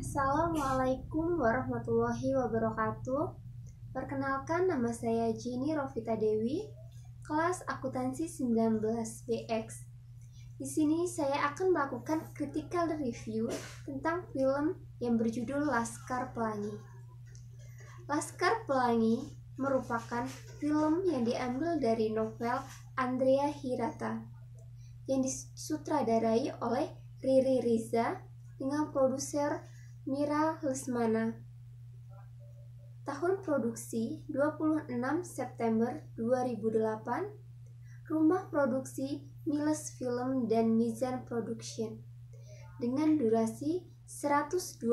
Assalamualaikum warahmatullahi wabarakatuh. Perkenalkan, nama saya Jenny Rovita Dewi, kelas akuntansi 19BX. Di sini saya akan melakukan critical review tentang film yang berjudul Laskar Pelangi. Laskar Pelangi merupakan film yang diambil dari novel Andrea Hirata yang disutradarai oleh Riri Riza dengan produser Mira Lesmana. Tahun produksi 26 September 2008. Rumah produksi Miles Film dan Mizan Production dengan durasi 125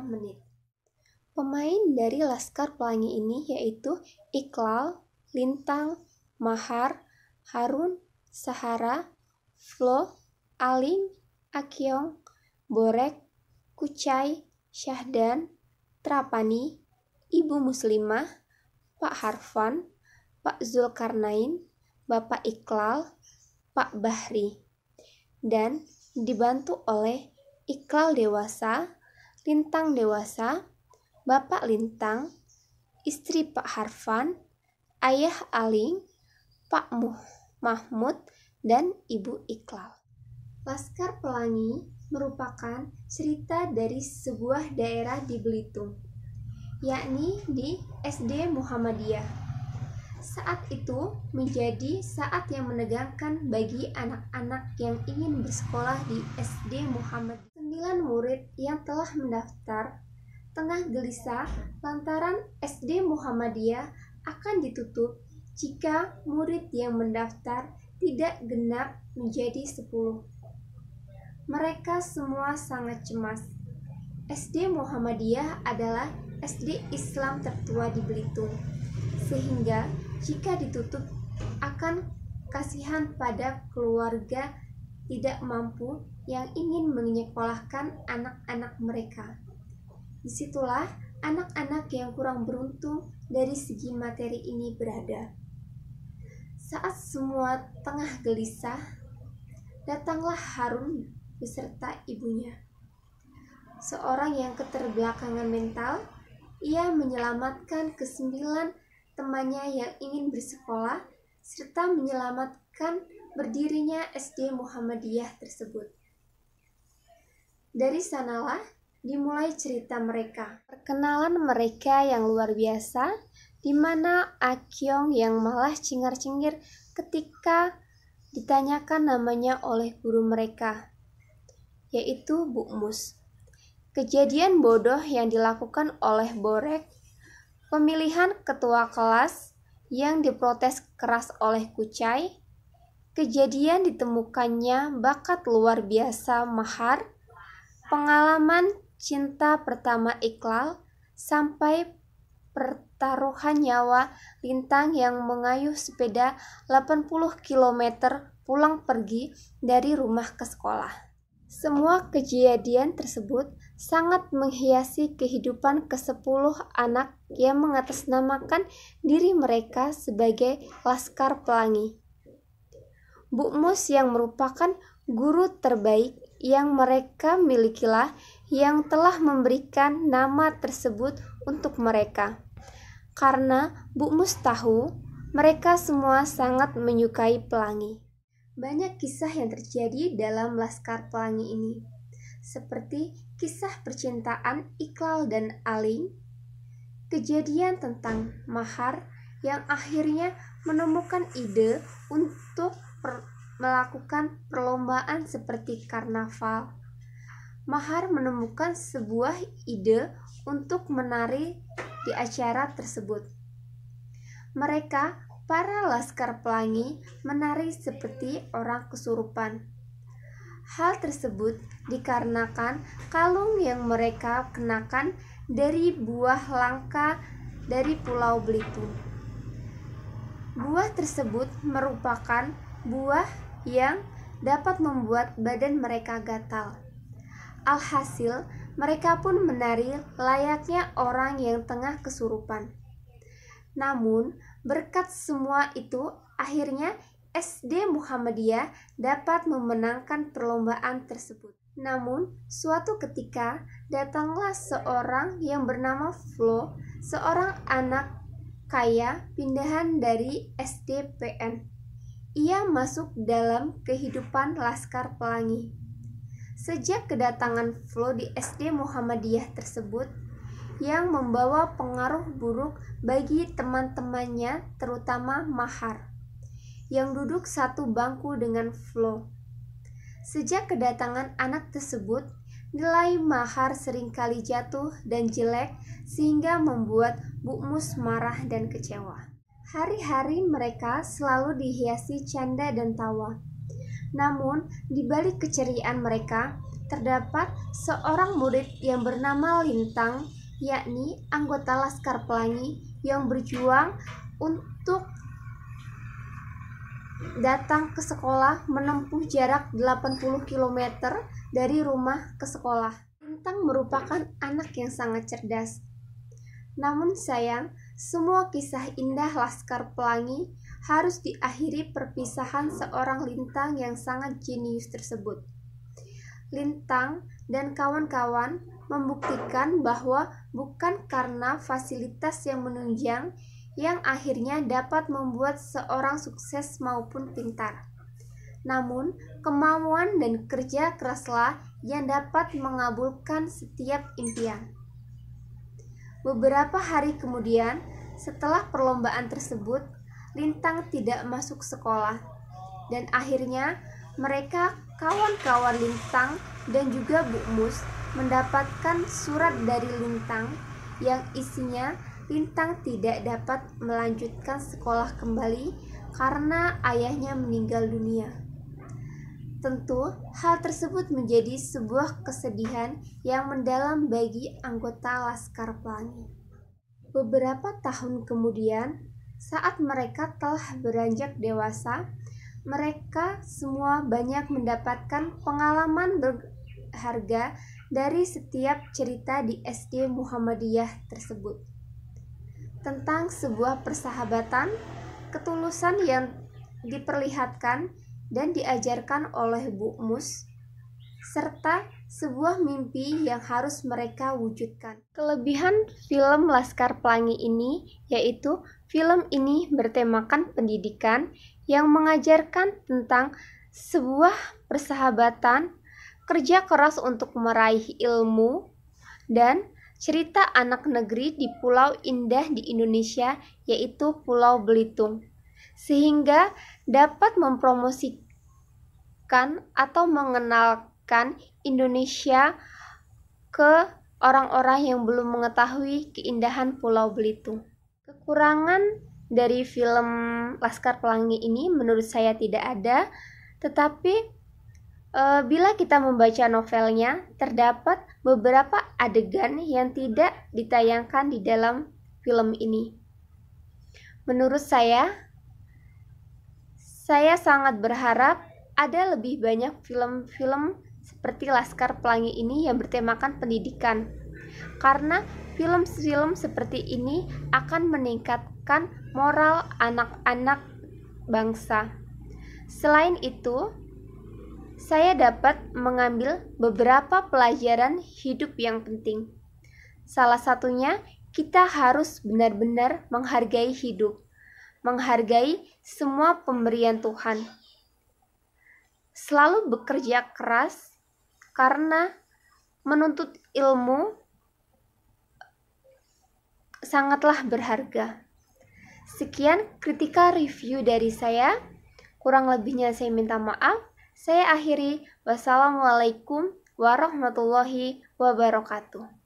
menit. Pemain dari Laskar Pelangi ini yaitu Iqlal, Lintang, Mahar, Harun, Sahara, Flo, Aling, Akyong, Borek, Kucai, Syahdan, Trapani, Ibu Muslimah, Pak Harfan, Pak Zulkarnain, Bapak Iqlal, Pak Bahri, dan dibantu oleh Iqlal dewasa, Lintang dewasa, Bapak Lintang, istri Pak Harfan, Ayah Aling, Pak Mahmud, dan Ibu Iqlal. Laskar Pelangi merupakan cerita dari sebuah daerah di Belitung, yakni di SD Muhammadiyah. Saat itu menjadi saat yang menegangkan bagi anak-anak yang ingin bersekolah di SD Muhammadiyah. 9 murid yang telah mendaftar tengah gelisah lantaran SD Muhammadiyah akan ditutup jika murid yang mendaftar tidak genap menjadi 10. Mereka semua sangat cemas. SD Muhammadiyah adalah SD Islam tertua di Belitung, sehingga jika ditutup akan kasihan pada keluarga tidak mampu yang ingin menyekolahkan anak-anak mereka. Disitulah anak-anak yang kurang beruntung dari segi materi ini berada. Saat semua tengah gelisah, datanglah Harun beserta ibunya. Seorang yang keterbelakangan mental, ia menyelamatkan ke-9 temannya yang ingin bersekolah, serta menyelamatkan berdirinya SD Muhammadiyah tersebut. Dari sanalah dimulai cerita mereka. Perkenalan mereka yang luar biasa, di mana Akyong yang malah cengar-cengir ketika ditanyakan namanya oleh guru mereka, yaitu Bu Mus. Kejadian bodoh yang dilakukan oleh Borek, pemilihan ketua kelas yang diprotes keras oleh Kucai, kejadian ditemukannya bakat luar biasa Mahar, pengalaman cinta pertama Iqlal, sampai pertaruhan nyawa Lintang yang mengayuh sepeda 80 km pulang pergi dari rumah ke sekolah. Semua kejadian tersebut sangat menghiasi kehidupan ke-10 anak yang mengatasnamakan diri mereka sebagai Laskar Pelangi. Bu Mus yang merupakan guru terbaik yang mereka milikilah yang telah memberikan nama tersebut untuk mereka. Karena Bu Mus tahu mereka semua sangat menyukai pelangi. Banyak kisah yang terjadi dalam Laskar Pelangi ini, seperti kisah percintaan Iqlal dan Aling, kejadian tentang Mahar yang akhirnya menemukan ide untuk melakukan perlombaan seperti karnaval. Mahar menemukan sebuah ide untuk menari di acara tersebut. Mereka, para Laskar Pelangi, menari seperti orang kesurupan. Hal tersebut dikarenakan kalung yang mereka kenakan dari buah langka dari Pulau Belitung. Buah tersebut merupakan buah yang dapat membuat badan mereka gatal. Alhasil, mereka pun menari layaknya orang yang tengah kesurupan. Namun, berkat semua itu, akhirnya SD Muhammadiyah dapat memenangkan perlombaan tersebut. Namun, suatu ketika datanglah seorang yang bernama Flo, seorang anak kaya pindahan dari SDPN. Ia masuk dalam kehidupan Laskar Pelangi. Sejak kedatangan Flo di SD Muhammadiyah tersebut, yang membawa pengaruh buruk bagi teman-temannya, terutama Mahar, yang duduk satu bangku dengan Flo. Sejak kedatangan anak tersebut, nilai Mahar seringkali jatuh dan jelek sehingga membuat Bu Mus marah dan kecewa. Hari-hari mereka selalu dihiasi canda dan tawa. Namun, di balik keceriaan mereka, terdapat seorang murid yang bernama Lintang, yakni anggota Laskar Pelangi yang berjuang untuk datang ke sekolah menempuh jarak 80 km dari rumah ke sekolah. Lintang merupakan anak yang sangat cerdas. Namun sayang, semua kisah indah Laskar Pelangi harus diakhiri perpisahan seorang Lintang yang sangat jenius tersebut. Lintang dan kawan-kawan membuktikan bahwa bukan karena fasilitas yang menunjang yang akhirnya dapat membuat seorang sukses maupun pintar. Namun, kemauan dan kerja keraslah yang dapat mengabulkan setiap impian. Beberapa hari kemudian, setelah perlombaan tersebut, Lintang tidak masuk sekolah. Dan akhirnya, mereka kawan-kawan Lintang dan juga Bu Mus mendapatkan surat dari Lintang yang isinya Lintang tidak dapat melanjutkan sekolah kembali karena ayahnya meninggal dunia. Tentu, hal tersebut menjadi sebuah kesedihan yang mendalam bagi anggota Laskar Pelangi. Beberapa tahun kemudian, saat mereka telah beranjak dewasa, mereka semua banyak mendapatkan pengalaman berharga dari setiap cerita di SD Muhammadiyah tersebut. Tentang sebuah persahabatan, ketulusan yang diperlihatkan dan diajarkan oleh Bu Mus, serta sebuah mimpi yang harus mereka wujudkan. Kelebihan film Laskar Pelangi ini yaitu film ini bertemakan pendidikan yang mengajarkan tentang sebuah persahabatan, kerja keras untuk meraih ilmu, dan cerita anak negeri di pulau indah di Indonesia yaitu Pulau Belitung, sehingga dapat mempromosikan atau mengenalkan Indonesia ke orang-orang yang belum mengetahui keindahan Pulau Belitung. Kekurangan dari film Laskar Pelangi ini menurut saya tidak ada, tetapi bila kita membaca novelnya, terdapat beberapa adegan yang tidak ditayangkan di dalam film ini. Menurut saya sangat berharap ada lebih banyak film-film seperti Laskar Pelangi ini yang bertemakan pendidikan. Karena film-film seperti ini akan meningkatkan moral anak-anak bangsa. Selain itu, saya dapat mengambil beberapa pelajaran hidup yang penting. Salah satunya, kita harus benar-benar menghargai hidup, menghargai semua pemberian Tuhan. Selalu bekerja keras karena menuntut ilmu sangatlah berharga. Sekian critical review dari saya. Kurang lebihnya saya minta maaf. Saya akhiri. Wassalamualaikum warahmatullahi wabarakatuh.